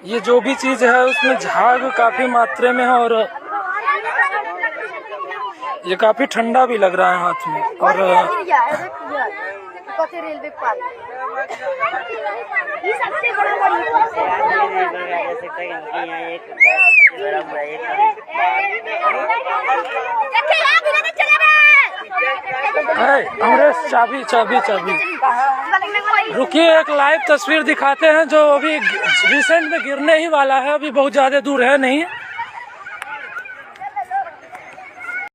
ये जो भी चीज है उसमें झाग काफी मात्रा में है और ये काफी ठंडा भी लग रहा है हाथ में। और रेलवे पार्क ये सबसे बड़ा अमरेश चाबी चाबी चाबी रुकिए, एक लाइव तस्वीर दिखाते हैं जो अभी रिसेंट में गिरने ही वाला है, अभी बहुत ज्यादा दूर है नहीं।